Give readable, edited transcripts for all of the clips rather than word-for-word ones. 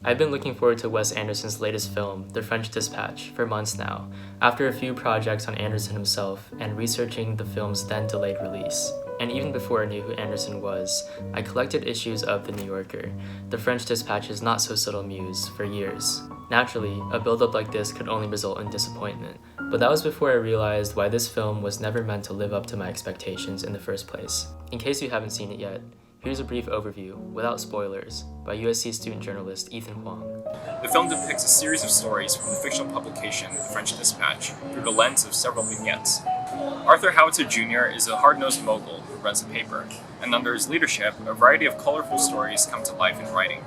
I've been looking forward to Wes Anderson's latest film, The French Dispatch, for months now, after a few projects on Anderson himself and researching the film's then delayed release. And even before I knew who Anderson was, I collected issues of The New Yorker, The French Dispatch's not-so-subtle muse, for years. Naturally, a build-up like this could only result in disappointment, but that was before I realized why this film was never meant to live up to my expectations in the first place. In case you haven't seen it yet, here's a brief overview, without spoilers, by USC student journalist Ethan Huang. The film depicts a series of stories from the fictional publication The French Dispatch through the lens of several vignettes. Arthur Howitzer Jr. is a hard-nosed mogul who runs the paper, and under his leadership, a variety of colorful stories come to life in writing.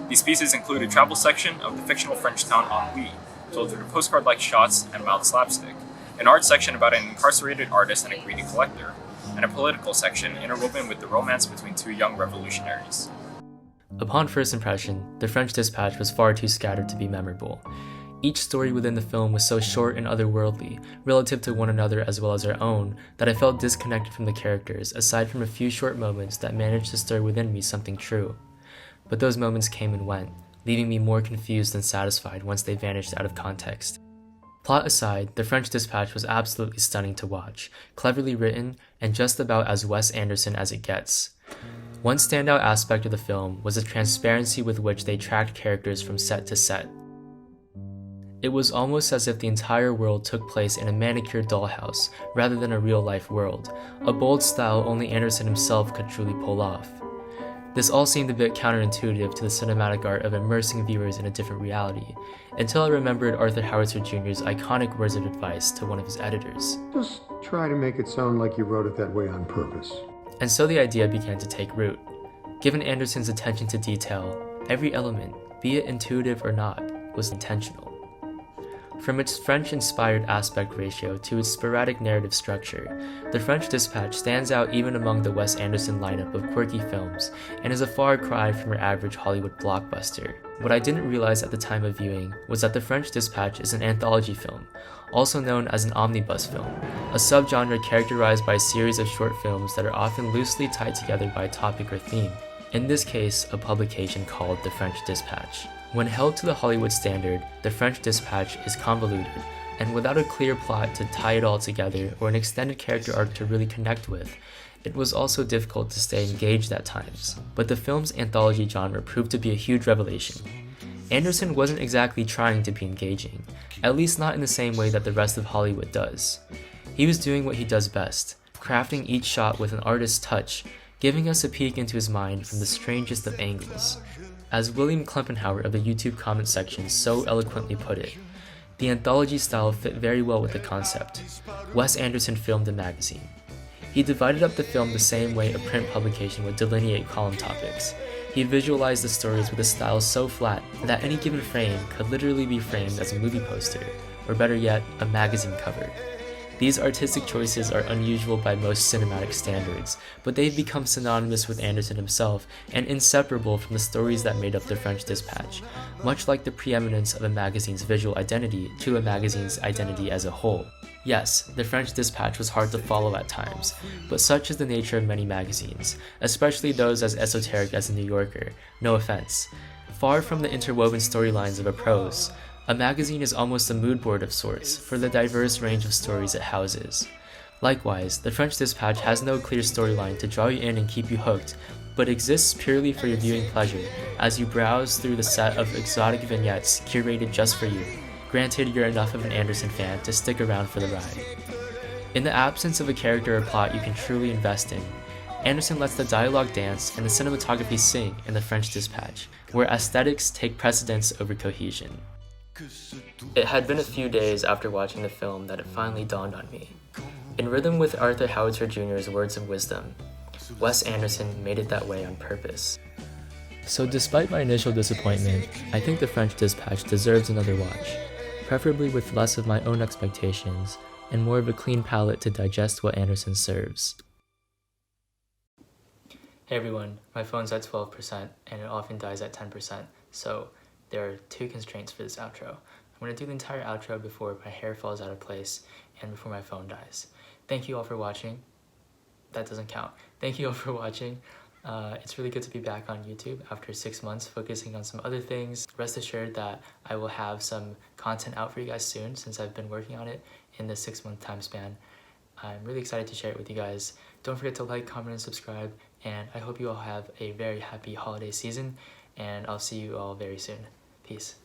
These pieces include a travel section of the fictional French town Ennui, told through postcard-like shots and mild slapstick, an art section about an incarcerated artist and a greedy collector, and a political section interwoven with the romance between two young revolutionaries. Upon first impression, The French Dispatch was far too scattered to be memorable. Each story within the film was so short and otherworldly, relative to one another as well as our own, that I felt disconnected from the characters, aside from a few short moments that managed to stir within me something true. But those moments came and went, leaving me more confused than satisfied once they vanished out of context. Plot aside, The French Dispatch was absolutely stunning to watch, cleverly written, and just about as Wes Anderson as it gets. One standout aspect of the film was the transparency with which they tracked characters from set to set. It was almost as if the entire world took place in a manicured dollhouse rather than a real-life world, a bold style only Anderson himself could truly pull off. This all seemed a bit counterintuitive to the cinematic art of immersing viewers in a different reality, until I remembered Arthur Howitzer Jr.'s iconic words of advice to one of his editors. Just try to make it sound like you wrote it that way on purpose. And so the idea began to take root. Given Anderson's attention to detail, every element, be it intuitive or not, was intentional. From its French-inspired aspect ratio to its sporadic narrative structure, The French Dispatch stands out even among the Wes Anderson lineup of quirky films and is a far cry from your average Hollywood blockbuster. What I didn't realize at the time of viewing was that The French Dispatch is an anthology film, also known as an omnibus film, a subgenre characterized by a series of short films that are often loosely tied together by a topic or theme. In this case, a publication called The French Dispatch. When held to the Hollywood standard, The French Dispatch is convoluted, and without a clear plot to tie it all together or an extended character arc to really connect with, it was also difficult to stay engaged at times. But the film's anthology genre proved to be a huge revelation. Anderson wasn't exactly trying to be engaging, at least not in the same way that the rest of Hollywood does. He was doing what he does best, crafting each shot with an artist's touch, giving us a peek into his mind from the strangest of angles. As William Klempenhauer of the YouTube comment section so eloquently put it, the anthology style fit very well with the concept. Wes Anderson filmed a magazine. He divided up the film the same way a print publication would delineate column topics. He visualized the stories with a style so flat that any given frame could literally be framed as a movie poster, or better yet, a magazine cover. These artistic choices are unusual by most cinematic standards, but they've become synonymous with Anderson himself and inseparable from the stories that made up The French Dispatch, much like the preeminence of a magazine's visual identity to a magazine's identity as a whole. Yes, The French Dispatch was hard to follow at times, but such is the nature of many magazines, especially those as esoteric as The New Yorker, no offense. Far from the interwoven storylines of a prose, a magazine is almost a mood board of sorts for the diverse range of stories it houses. Likewise, The French Dispatch has no clear storyline to draw you in and keep you hooked, but exists purely for your viewing pleasure as you browse through the set of exotic vignettes curated just for you. Granted, you're enough of an Anderson fan to stick around for the ride. In the absence of a character or plot you can truly invest in, Anderson lets the dialogue dance and the cinematography sing in The French Dispatch, where aesthetics take precedence over cohesion. It had been a few days after watching the film that it finally dawned on me. In rhythm with Arthur Howitzer Jr.'s words of wisdom, Wes Anderson made it that way on purpose. So despite my initial disappointment, I think The French Dispatch deserves another watch, preferably with less of my own expectations and more of a clean palate to digest what Anderson serves. Hey everyone, my phone's at 12% and it often dies at 10%, so there are two constraints for this outro. I'm going to do the entire outro before my hair falls out of place and before my phone dies. Thank you all for watching. That doesn't count. Thank you all for watching. It's really good to be back on YouTube after 6 months focusing on some other things. Rest assured that I will have some content out for you guys soon since I've been working on it in the 6-month time span. I'm really excited to share it with you guys. Don't forget to like, comment, and subscribe, and I hope you all have a very happy holiday season, and I'll see you all very soon. Peace.